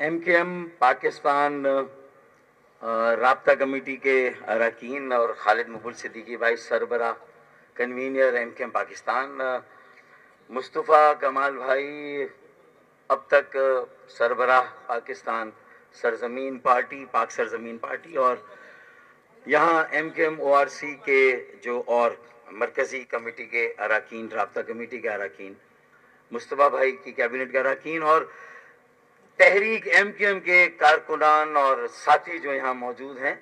MKM Pakistan राब्ता committee के अरकान और खालिद मकबूल सिद्दीकी भाई सरबराह कन्वीनर MKM पाकिस्तान, मुस्तफ़ा कमाल भाई अब तक सरबराह पाकिस्तान सरजमीन पार्टी पाक सरजमीन पार्टी, और यहाँ MKM ORC के जो और मरकज़ी कमेटी के अरकान, राब्ता कमेटी के अरकान, मुस्तफ़ा भाई की कैबिनेट के अरकान और तहरीक MKM के कारकुनान और साथी जो यहाँ मौजूद हैं।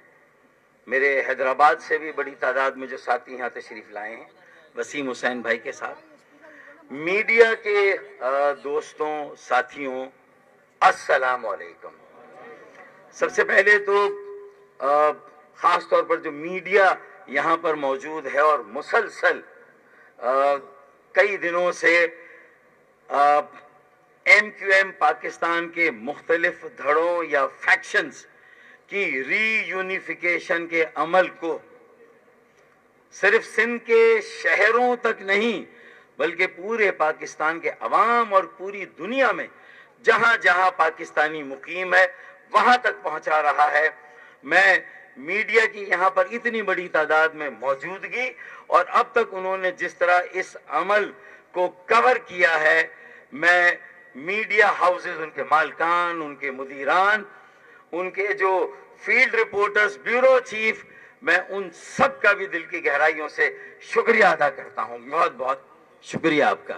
मेरे हैदराबाद से भी बड़ी तादाद में जो साथी यहाँ तशरीफ़ लाए हैं, वसीम हुसैन भाई के साथ, मीडिया के दोस्तों साथियों, अस्सलाम वालेकुम। सबसे पहले तो ख़ास तौर पर जो मीडिया यहाँ पर मौजूद है और मुसलसल कई दिनों से MQM पाकिस्तान के मुख्तलिफ धड़ों या फैक्शंस की रीयूनिफिकेशन के अमल को सिर्फ सिंध के शहरों तक नहीं बल्कि पूरे पाकिस्तान के अवाम और पूरी दुनिया में जहां जहां पाकिस्तानी मुकीम है वहां तक पहुंचा रहा है। मैं मीडिया की यहां पर इतनी बड़ी तादाद में मौजूदगी और अब तक उन्होंने जिस तरह इस अमल को कवर किया है, मैं मीडिया हाउसेस, उनके मालकान, उनके मुदीरान, उनके जो फील्ड रिपोर्टर्स, ब्यूरो चीफ, मैं उन सब का भी दिल की गहराइयों से शुक्रिया अदा करता हूं। बहुत बहुत शुक्रिया आपका।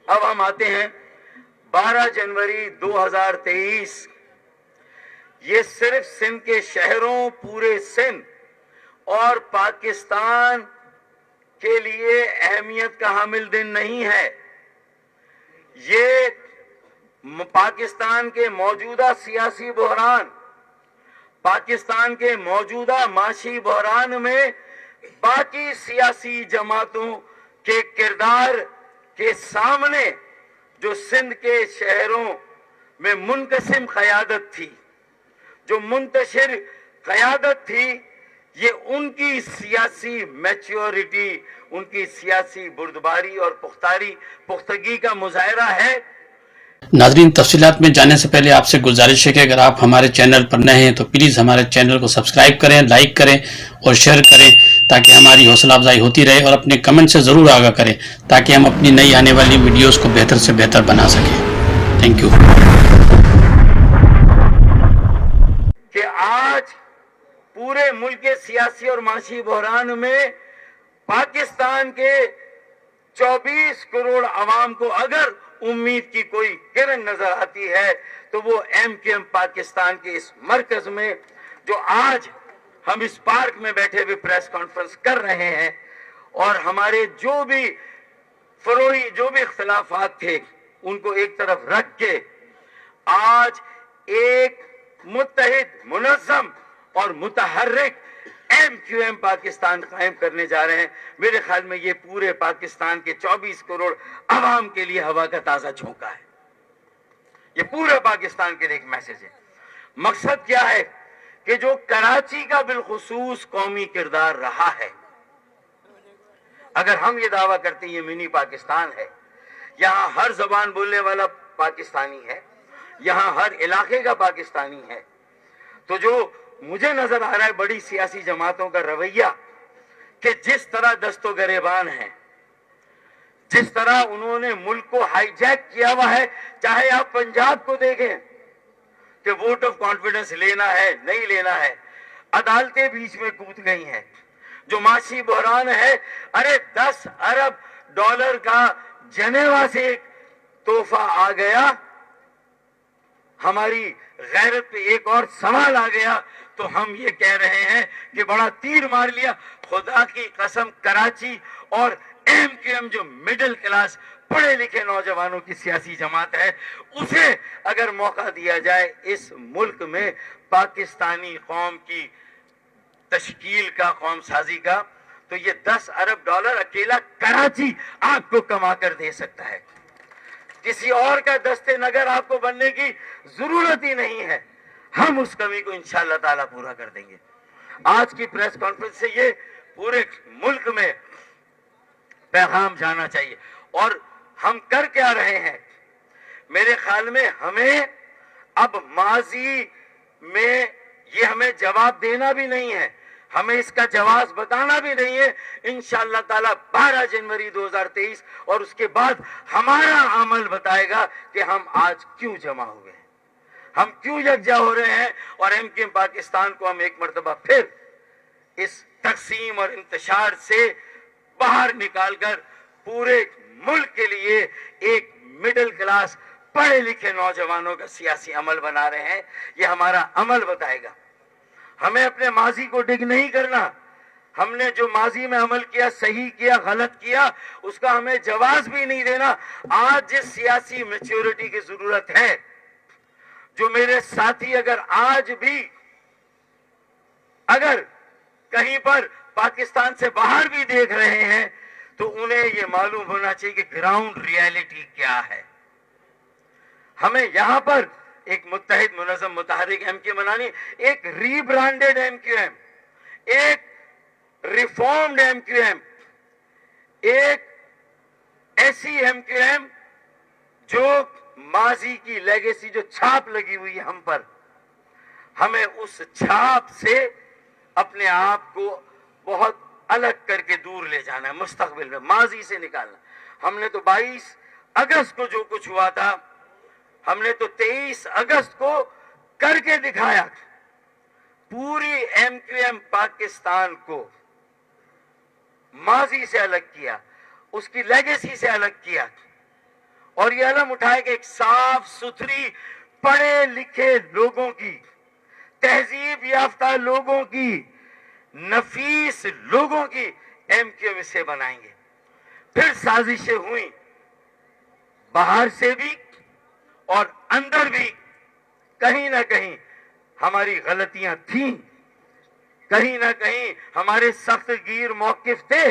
अब हम आते हैं 12 जनवरी 2023। ये सिर्फ सिंध के शहरों, पूरे सिंध और पाकिस्तान के लिए अहमियत का हामिल दिन नहीं है। ये पाकिस्तान के मौजूदा सियासी बहरान, पाकिस्तान के मौजूदा माशी बहरान में बाकी सियासी जमातों के किरदार के सामने जो सिंध के शहरों में मुनकसिम क़यादत थी, जो मुंतशिर क़यादत थी, ये उनकी सियासी मैच्योरिटी, उनकी सियासी बुर्दबारी और पुख्तगी का मुजाहरा है। नाज़रीन, तफसीलात में जाने से पहले आपसे गुजारिश है कि अगर आप हमारे चैनल पर नए हैं तो प्लीज़ हमारे चैनल को सब्सक्राइब करें, लाइक करें और शेयर करें ताकि हमारी हौसला अफजाई होती रहे, और अपने कमेंट से ज़रूर आगाह करें ताकि हम अपनी नई आने वाली वीडियोज़ को बेहतर से बेहतर बना सकें। Thank you. कि आज पूरे मुल्क के सियासी और माशी बहरान में पाकिस्तान के 24 करोड़ अवाम को अगर उम्मीद की कोई किरण नजर आती है तो वो MKM पाकिस्तान के इस मरकज में, जो आज हम इस पार्क में बैठे हुए प्रेस कॉन्फ्रेंस कर रहे हैं, और हमारे जो भी फरोई जो भी इख्तिलाफात थे उनको एक तरफ रख के आज एक मुत्तहिद, मुनज़्ज़म और मुतहर्रिक MQM पाकिस्तान कायम करने जा रहे हैं। मेरे ख्याल में ये पूरे पाकिस्तान के 24 करोड़ अवाम के लिए हवा का ताजा झोंका है। ये पूरे पाकिस्तान के लिए एक मैसेज है। मकसद क्या है कि जो कराची का बिलखुसूस कौमी किरदार रहा है, अगर हम ये दावा करते हैं ये मिनी पाकिस्तान है, यहाँ हर जबान बोलने वाला पाकिस्तानी है, यहाँ हर इलाके का पाकिस्तानी है, तो जो मुझे नजर आ रहा है बड़ी सियासी जमातों का रवैया कि जिस तरह दस्तो गरेबान है, जिस तरह उन्होंने मुल्क को हाईजैक किया हुआ है, चाहे आप पंजाब को देखें कि वोट ऑफ कॉन्फिडेंस लेना है नहीं लेना है, अदालतें बीच में कूद गई हैं। जो माशी बहरान है, अरे 10 अरब डॉलर का जनेवा से एक तोहफा आ गया, हमारी गैरत पे एक और सवाल आ गया तो हम ये कह रहे हैं कि बड़ा तीर मार लिया। खुदा की कसम, कराची और MQM जो मिडिल क्लास पढ़े लिखे नौजवानों की सियासी जमात है, उसे अगर मौका दिया जाए इस मुल्क में पाकिस्तानी कौम की तश्कील का, कौम साजी का, तो ये 10 अरब डॉलर अकेला कराची आपको कमा कर दे सकता है। किसी और का दस्ते नगर आपको बनने की जरूरत ही नहीं है। हम उस कमी को इंशाअल्लाह ताला पूरा कर देंगे। आज की प्रेस कॉन्फ्रेंस से ये पूरे मुल्क में पैगाम जाना चाहिए। और हम कर क्या रहे हैं? मेरे ख्याल में हमें اب ماضی میں یہ ہمیں جواب دینا بھی نہیں ہے, ہمیں اس کا جواز بتانا بھی نہیں ہے. انشاءاللہ تعالی 12 جنوری 2023 اور اس کے بعد ہمارا عمل بتائے گا کہ ہم آج کیوں جمع ہوئے ہیں, ہم کیوں یکجا ہو رہے ہیں, اور ایم کیو ایم پاکستان کو ہم ایک مرتبہ پھر اس تقسیم اور انتشار سے باہر نکال کر پورے ملک کے لیے ایک مڈل کلاس پڑھے لکھے نوجوانوں کا سیاسی عمل بنا رہے ہیں. یہ ہمارا عمل بتائے گا. ہمیں اپنے ماضی کو ڈگ نہیں کرنا. ہم نے جو ماضی میں عمل کیا, صحیح کیا, غلط کیا, اس کا ہمیں جواز بھی نہیں دینا. آج جس سیاسی میچورٹی کی ضرورت ہے, جو میرے ساتھی اگر آج بھی اگر کہیں پر پاکستان سے باہر بھی دیکھ رہے ہیں تو انہیں یہ معلوم ہونا چاہیے کہ گراؤنڈ ریالٹی کیا ہے. ہمیں یہاں پر ایک متحد منظم متحرک ایم کیو ایم بنانی, ایک ری برانڈڈ ایم کیو ایم, ایک ریفارمڈ ایم کیو ایم, ایک ایسی ایم کیو ایم جو ماضی کی لیگیسی, جو چھاپ لگی ہوئی ہے ہم پر, ہمیں اس چھاپ سے اپنے آپ کو بہت الگ کر کے دور لے جانا ہے. مستقبل میں ماضی سے نکالنا. ہم نے تو 22 اگست کو جو کچھ ہوا تھا, ہم نے تو 23 اگست کو کر کے دکھایا. پوری ایم کیو ایم پاکستان کو ماضی سے الگ کیا, اس کی لیگیسی سے الگ کیا, اور یہ علم اٹھائے کہ ایک صاف ستھری پڑھے لکھے لوگوں کی, تہذیب یافتہ لوگوں کی, نفیس لوگوں کی ایم کیو ایم سے بنائیں گے. پھر سازشیں ہوئیں باہر سے بھی اور اندر بھی. کہیں نہ کہیں ہماری غلطیاں تھیں, کہیں نہ کہیں ہمارے سخت گیر موقف تھے,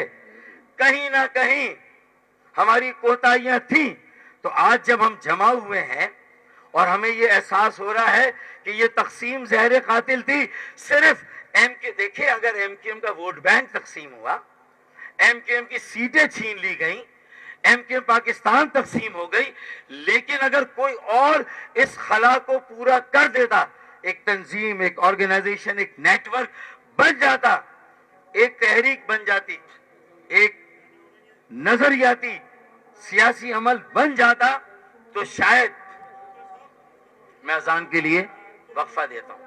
کہیں نہ کہیں ہماری کوتاہیاں تھیں. تو آج جب ہم جمع ہوئے ہیں اور ہمیں یہ احساس ہو رہا ہے کہ یہ تقسیم زہر قاتل تھی, صرف ایم کیو, دیکھیں اگر ایم کیو ایم کا ووٹ بینک تقسیم ہوا, ایم کیو ایم کی سیٹیں چھین لی گئیں, ایم کیو ایم پاکستان تقسیم ہو گئی, لیکن اگر کوئی اور اس خلا کو پورا کر دیتا, ایک تنظیم, ایک آرگنائزیشن, ایک نیٹ ورک بن جاتا, ایک تحریک بن جاتی, ایک نظریاتی سیاسی عمل بن جاتا, تو شاید میں اذان کے لیے وقفہ دیتا ہوں.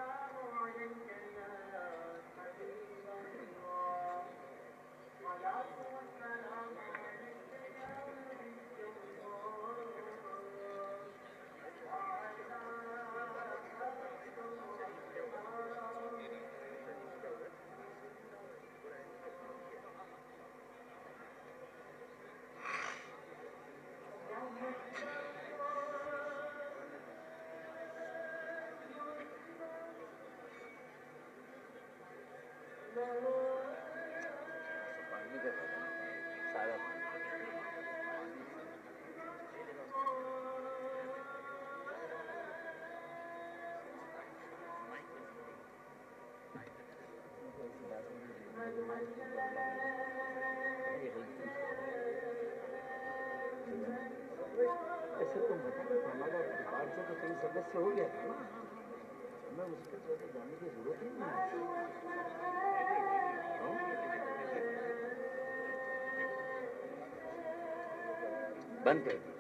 ایسے تو ہمارا پریوار سے تو کئی سدسیہ ہو گیا تھا نا, ہمیں اس کے طرح جانے کی ضرورت ہی نہیں ہے. بند کر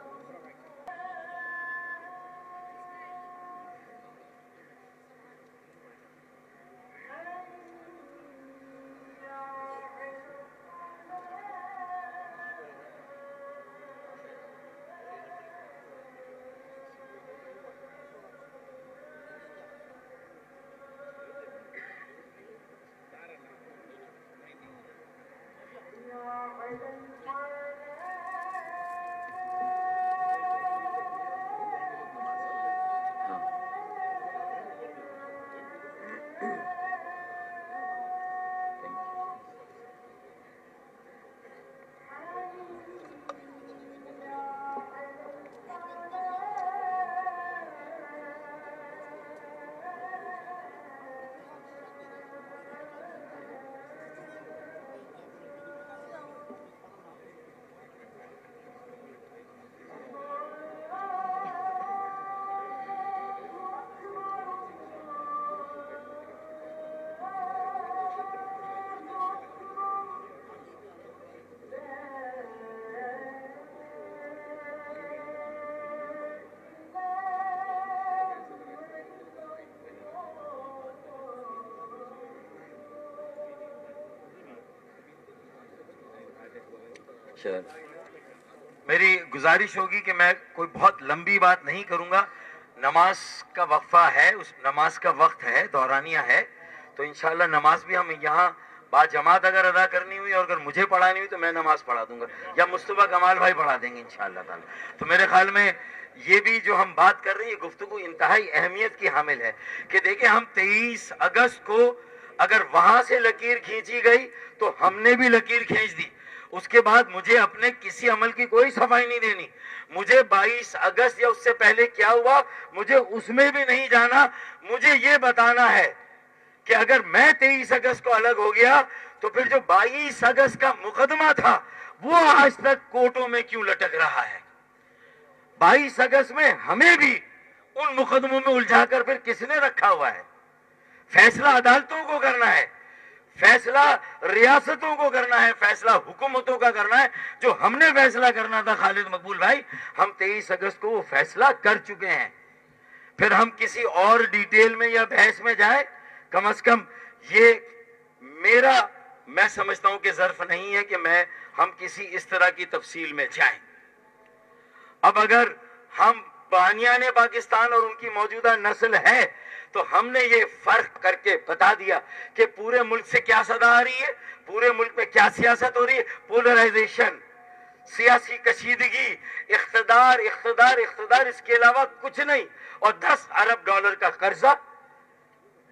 اچھا میری گزارش ہوگی کہ میں کوئی بہت لمبی بات نہیں کروں گا. نماز کا وقفہ ہے, اس نماز کا وقت ہے, دورانیہ ہے, تو انشاءاللہ نماز بھی ہم یہاں با جماعت اگر ادا کرنی ہوئی اور اگر مجھے پڑھانی ہوئی تو میں نماز پڑھا دوں گا, یا مصطفیٰ کمال بھائی پڑھا دیں گے انشاءاللہ تعالی. تو میرے خیال میں یہ بھی جو ہم بات کر رہے ہیں یہ گفتگو انتہائی اہمیت کی حامل ہے کہ دیکھیں ہم 23 اگست کو اگر وہاں سے لکیر کھینچی گئی تو ہم نے بھی لکیر کھینچ دی. اس کے بعد مجھے اپنے کسی عمل کی کوئی صفائی نہیں دینی. مجھے 22 اگست یا اس سے پہلے کیا ہوا مجھے اس میں بھی نہیں جانا. مجھے یہ بتانا ہے کہ اگر میں 23 اگست کو الگ ہو گیا تو پھر جو 22 اگست کا مقدمہ تھا وہ آج تک کورٹوں میں کیوں لٹک رہا ہے. 22 اگست میں ہمیں بھی ان مقدموں میں الجھا کر پھر کس نے رکھا ہوا ہے. فیصلہ عدالتوں کو کرنا ہے, فیصلہ ریاستوں کو کرنا ہے, فیصلہ حکومتوں کا کرنا ہے. جو ہم نے فیصلہ کرنا تھا خالد مقبول بھائی, ہم 23 اگست کو وہ فیصلہ کر چکے ہیں. پھر ہم کسی اور ڈیٹیل میں یا بحث میں جائیں, کم از کم یہ میرا میں سمجھتا ہوں کہ ظرف نہیں ہے کہ ہم کسی اس طرح کی تفصیل میں جائیں. اب اگر ہم بانیان پاکستان اور ان کی موجودہ نسل ہے تو ہم نے یہ فرق کر کے بتا دیا کہ پورے ملک سے کیا صدا آ رہی ہے, پورے ملک میں کیا سیاست ہو رہی ہے. پولرائزیشن, سیاسی کشیدگی, اقتدار اقتدار اقتدار, اس کے علاوہ کچھ نہیں. اور 10 ارب ڈالر کا قرضہ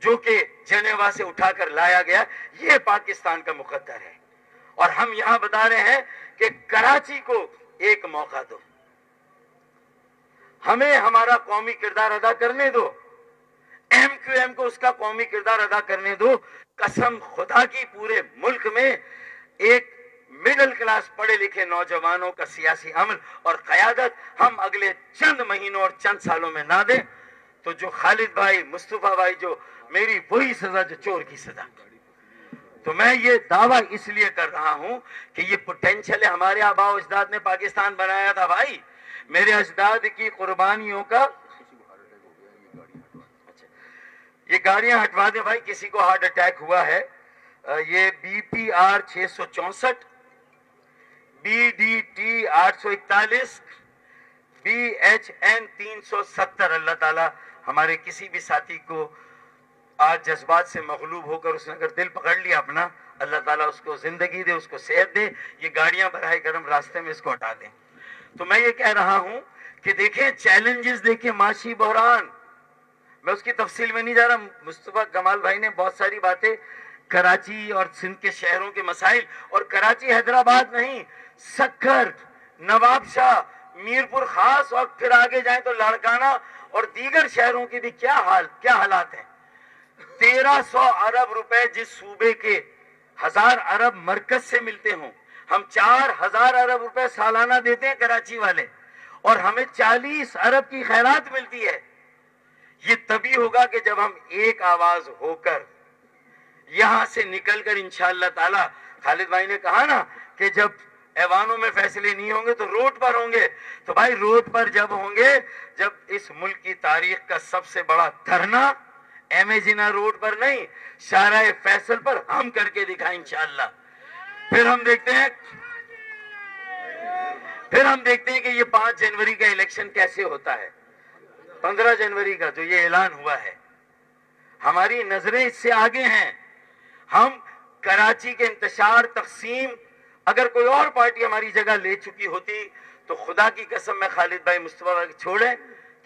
جو کہ جنیوا سے اٹھا کر لایا گیا, یہ پاکستان کا مقدر ہے. اور ہم یہاں بتا رہے ہیں کہ کراچی کو ایک موقع دو, ہمیں ہمارا قومی کردار ادا کرنے دو, ایم کیو ایم کو اس کا قومی کردار ادا کرنے دو. قسم خدا کی پورے ملک میں ایک مڈل کلاس پڑھے لکھے نوجوانوں کا سیاسی عمل اور قیادت ہم اگلے چند مہینوں اور چند سالوں میں نہ دیں تو جو خالد بھائی, مصطفیٰ بھائی, جو میری وہی سزا جو چور کی سزا. تو میں یہ دعویٰ اس لیے کر رہا ہوں کہ یہ پوٹینشل ہے. ہمارے آباء و اجداد نے پاکستان بنایا تھا بھائی, میرے اجداد کی قربانیوں کا. یہ گاڑیاں ہٹوا دیں بھائی, کسی کو ہارٹ اٹیک ہوا ہے. یہ B P R 664, B D T 841, B H N 370. Allah تعالیٰ ہمارے کسی بھی ساتھی کو آج جذبات سے مغلوب ہو کر اس نے اگر دل پکڑ لیا اپنا, اللہ تعالیٰ اس کو زندگی دے, اس کو صحت دے. یہ گاڑیاں براہ کرم راستے میں اس کو ہٹا دیں. تو میں یہ کہہ رہا ہوں کہ دیکھیں چیلنجز, دیکھیں معاشی بحران, میں اس کی تفصیل میں نہیں جا رہا. مصطفیٰ کمال بھائی نے بہت ساری باتیں کراچی اور سندھ کے شہروں کے مسائل, اور کراچی حیدرآباد نہیں, سکھر, نواب شاہ, میرپور خاص, اور پھر آگے جائیں تو لاڑکانہ اور دیگر شہروں کی بھی کیا حالات ہیں. 1300 ارب روپے جس صوبے کے 1000 ارب مرکز سے ملتے ہوں, ہم 4000 ارب روپے سالانہ دیتے ہیں کراچی والے, اور ہمیں 40 ارب کی خیرات ملتی ہے. یہ تبھی ہوگا کہ جب ہم ایک آواز ہو کر یہاں سے نکل کر انشاءاللہ تعالی, خالد بھائی نے کہا نا کہ جب ایوانوں میں فیصلے نہیں ہوں گے تو روڈ پر ہوں گے. تو بھائی روڈ پر جب ہوں گے, جب اس ملک کی تاریخ کا سب سے بڑا دھرنا ایم اے جناح روڈ پر نہیں, شارع فیصل پر ہم کر کے دکھائیں انشاءاللہ. پھر ہم دیکھتے ہیں کہ یہ 5 جنوری کا الیکشن کیسے ہوتا ہے. 15 جنوری کا جو یہ اعلان ہوا ہے, ہماری نظریں اس سے آگے ہیں. ہم کراچی کے انتشار, تقسیم, اگر کوئی اور پارٹی ہماری جگہ لے چکی ہوتی تو خدا کی قسم میں خالد بھائی, مصطفیٰ بھائی چھوڑے,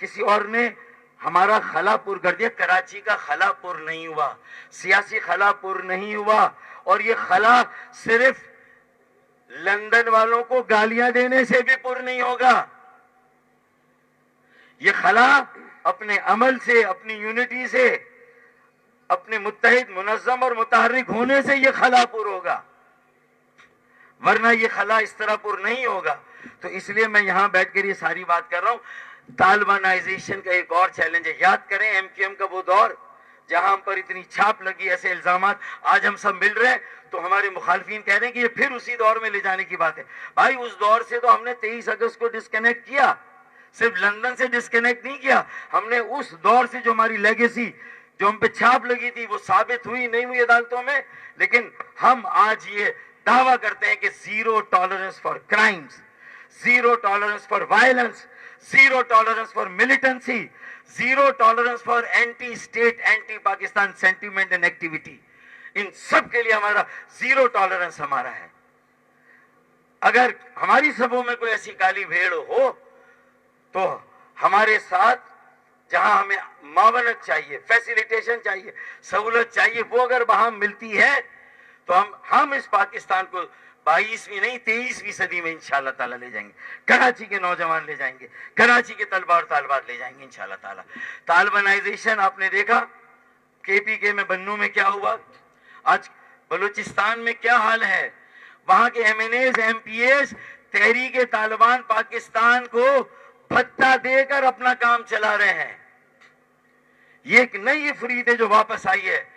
کسی اور نے ہمارا خلا پور کر دیا. کراچی کا خلا پور نہیں ہوا, سیاسی خلا پور نہیں ہوا, اور یہ خلا صرف لندن والوں کو گالیاں دینے سے بھی پور نہیں ہوگا. یہ خلا اپنے عمل سے, اپنی یونٹی سے, اپنے متحد, منظم اور متحرک ہونے سے یہ خلا پور ہوگا, ورنہ یہ خلا اس طرح پور نہیں ہوگا. تو اس لیے میں یہاں بیٹھ کر یہ ساری بات کر رہا ہوں. طالبانائزیشن کا ایک اور چیلنج ہے. یاد کریں ایم کیو ایم کا وہ دور جہاں ہم پر اتنی چھاپ لگی, ایسے الزامات, آج ہم سب مل رہے ہیں تو ہمارے مخالفین کہہ رہے ہیں کہ یہ پھر اسی دور میں لے جانے کی بات ہے. بھائی اس دور سے تو ہم نے 23 اگست کو ڈسکنیکٹ کیا, صرف لندن سے ڈسکنیکٹ نہیں کیا, ہم نے اس دور سے جو ہماری لیگیسی, جو ہم پہ چھاپ لگی تھی, وہ ثابت ہوئی نہیں ہوئی عدالتوں میں, لیکن ہم آج یہ दावा करते हैं कि zero tolerance for crimes, zero tolerance for violence, zero tolerance for militancy, zero tolerance for anti state, anti Pakistan sentiment and activity, इन सब के लिए हमारा जीरो टॉलरेंस हमारा है। अगर हमारी सभों में कोई ऐसी काली भेड़ हो तो हमारे साथ जहां हमें मावनत चाहिए, फैसिलिटेशन चाहिए, सहूलत चाहिए, वो अगर वहां मिलती है तो हम इस पाकिस्तान को 22वीं नहीं 23वीं सदी में इंशाअल्लाह ताला ले जाएंगे। कराची के नौजवान ले जाएंगे, कराची के तलबा और तालबात ले जाएंगे इंशाअल्लाह ताला। तालिबानाइजेशन आपने देखा केपीके में, बन्नू में क्या हुआ, आज बलूचिस्तान में क्या हाल है, वहां के MNAs MPAs तहरीक तालिबान पाकिस्तान को भत्ता देकर अपना काम चला रहे हैं। ये एक नई फरीद है जो वापस आई है,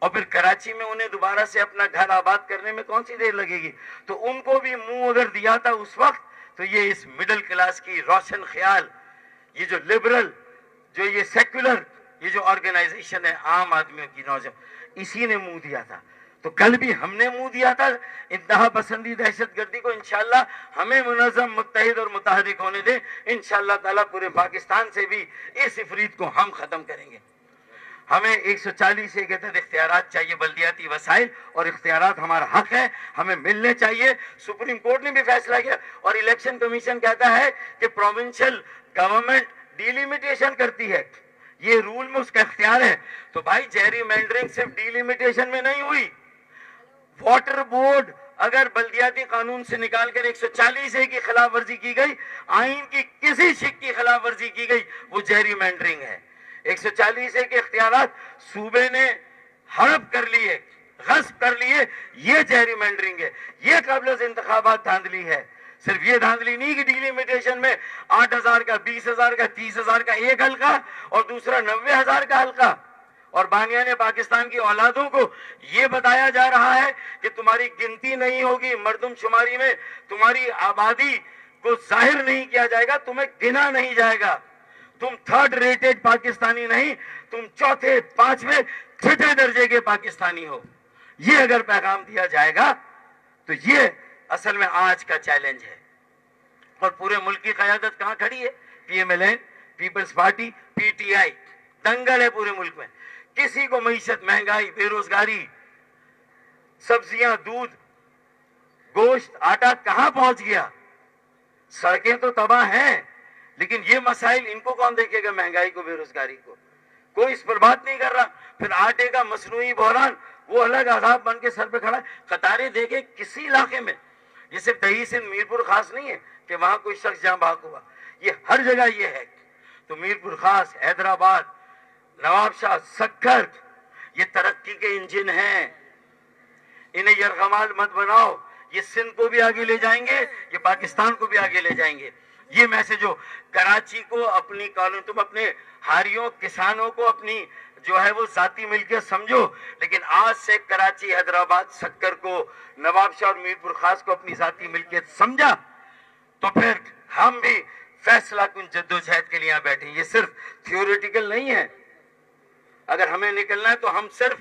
और फिर कराची में उन्हें दोबारा से अपना घर आबाद करने में कौन सी देर लगेगी। तो उनको भी मुंह अगर दिया था उस वक्त, तो ये इस मिडिल क्लास की रोशन ख्याल, ये जो लिबरल, जो ये सेक्युलर, ये जो ऑर्गेनाइजेशन है आम आदमियों की नौजवान, इसी ने मुंह दिया था। तो कल भी हमने मुंह दिया था इंतहा पसंदी दहशतगर्दी को। इंशाअल्लाह हमें मुनज़्ज़म, मुत्तहिद और मुतहरिक होने दें। इंशाअल्लाह ताला पूरे पाकिस्तान से भी इस इफरीत को हम खत्म करेंगे। हमें 140 के तहत इख्तियारात चाहिए, बल्दियाती वसाइल और इख्तियारात हमारा हक है, हमें मिलने चाहिए। सुप्रीम कोर्ट ने भी फैसला किया और इलेक्शन कमीशन कहता है कि प्रोविंशियल गवर्नमेंट डिलिमिटेशन करती है, ये रूल में उसका इख्तियार है। तो भाई जेरी मैंडरिंग सिर्फ डिलिमिटेशन में नहीं हुई, वाटर बोर्ड अगर बल्दियाती कानून से निकालकर 140A की खिलाफ वर्जी की गई, आइन की किसी शिक की खिलाफ वर्जी की गई, वो जेरी मैंडरिंग है। 140A के इख्तियारात सूबे ने हड़प कर लिए, गस्ब कर लिए, ये जेरी मैंडरिंग है, ये काबिल इंतखाबात धांधली है। सिर्फ ये धांधली नहीं कि डिलिमिटेशन में 8,000 का, 20,000 का, 30,000 का एक हल्का और दूसरा 90,000 का हल्का, और बानियाने पाकिस्तान की औलादों को ये बताया जा रहा है कि तुम्हारी गिनती नहीं होगी, मर्दमशुमारी में तुम्हारी आबादी को जाहिर नहीं किया जाएगा, तुम्हें गिना नहीं जाएगा, तुम थर्ड रेटेड पाकिस्तानी नहीं, तुम चौथे, पांचवें, छठे दर्जे के पाकिस्तानी हो। ये अगर पैगाम दिया जाएगा तो ये असल में आज का चैलेंज है। और पूरे मुल्क की क़यादत कहां खड़ी है? PMLN, पीपल्स पार्टी, PTI, दंगल है पूरे मुल्क में। किसी को मईशत, महंगाई, बेरोजगारी, सब्जियां, दूध, गोश्त, आटा कहां पहुंच गया? सड़कें तो तबाह हैं, लेकिन ये मसाइल इनको कौन देखेगा? महंगाई को, बेरोजगारी को कोई इस पर बात नहीं कर रहा। फिर आटे का मसनूई बहरान, वो अलग आजाब बन के सर पे खड़ा है। कतारें देखे किसी इलाके में, ये सिर्फ दही सिंध मीरपुर खास नहीं है कि वहां कोई शख्स जहां भाग हुआ, ये हर जगह ये है। तो मीरपुर खास, हैदराबाद, नवाबशाह, सक्कर, ये तरक्की के इंजन हैं, इन्हें यरगमाल मत बनाओ। ये सिंध को भी आगे ले जाएंगे, ये पाकिस्तान को भी आगे ले जाएंगे। ये मैसेज हो कराची को अपनी कॉलोनी, तुम अपने हारियों, किसानों को अपनी जो है वो जाती मिल्कियत समझो, लेकिन आज से कराची, हैदराबाद, सक्कर को, नवाबशाह और मीरपुर खास को अपनी जाती मिल्कियत समझा, तो फिर हम भी फैसला कुन जद्दोजहद के लिए यहाँ बैठे। ये सिर्फ थियोरेटिकल नहीं है। अगर हमें निकलना है तो हम सिर्फ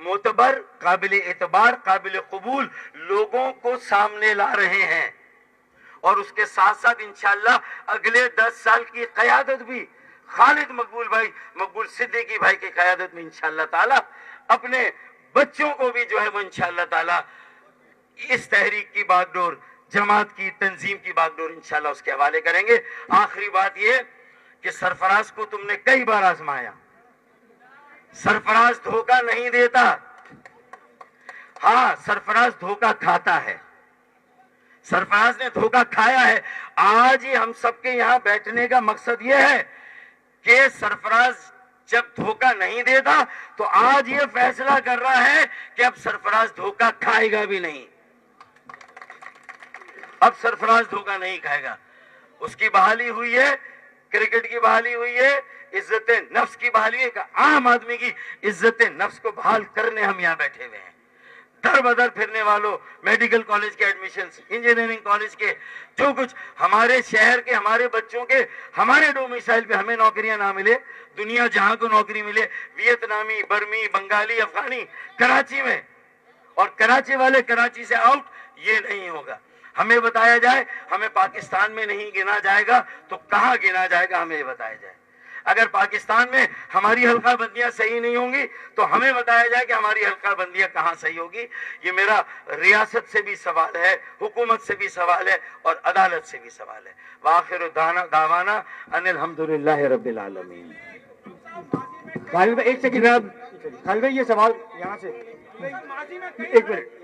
मोतबर, काबिल एतबार, काबिल कबूल लोगों को सामने ला रहे हैं, और उसके साथ साथ इंशाअल्लाह अगले 10 साल की क़यादत भी खालिद मकबूल भाई, मकबूल सिद्दीकी भाई की क़यादत में इंशाअल्लाह ताला अपने बच्चों को भी जो है वो इंशाअल्लाह ताला इस तहरीक की बागडोर, जमात की, तंजीम की बागडोर इंशाअल्लाह उसके हवाले करेंगे। आखिरी बात ये कि सरफराज को तुमने कई बार आजमाया, सरफराज धोखा नहीं देता। हाँ, सरफराज धोखा खाता है, सरफराज ने धोखा खाया है। आज ही हम सबके यहां बैठने का मकसद यह है कि सरफराज जब धोखा नहीं देता तो आज ये फैसला कर रहा है कि अब सरफराज धोखा खाएगा भी नहीं, अब सरफराज धोखा नहीं खाएगा। उसकी बहाली हुई है, क्रिकेट की बहाली हुई है, इज्जत नफ्स की बहाली है। आम आदमी की इज्जत नफ्स को बहाल करने हम यहाँ बैठे हुए हैं। दर बदर फिरने वालों, मेडिकल कॉलेज के एडमिशंस, इंजीनियरिंग कॉलेज के, जो कुछ हमारे शहर के, हमारे बच्चों के, हमारे डोमिसाइल पे हमें नौकरियां ना मिले, दुनिया जहां को नौकरी मिले, वियतनामी, बर्मी, बंगाली, अफगानी कराची में, اور کراچی والے کراچی سے آؤٹ یہ نہیں ہوگا. ہمیں بتایا جائے ہمیں پاکستان میں نہیں گنا جائے گا تو کہاں گنا جائے گا ہمیں یہ بتایا جائے. اگر پاکستان میں ہماری حلقہ بندیاں صحیح نہیں ہوں گی تو ہمیں بتایا جائے کہ ہماری حلقہ بندیاں کہاں صحیح ہوگی. یہ میرا ریاست سے بھی سوال ہے, حکومت سے بھی سوال ہے اور عدالت سے بھی سوال ہے. وآخر دعوانا ان الحمدللہ رب العالمین. خالد بھائی ایک سیکنڈ جناب, خالد بھائی یہ سوال یہاں سے ایک منٹ.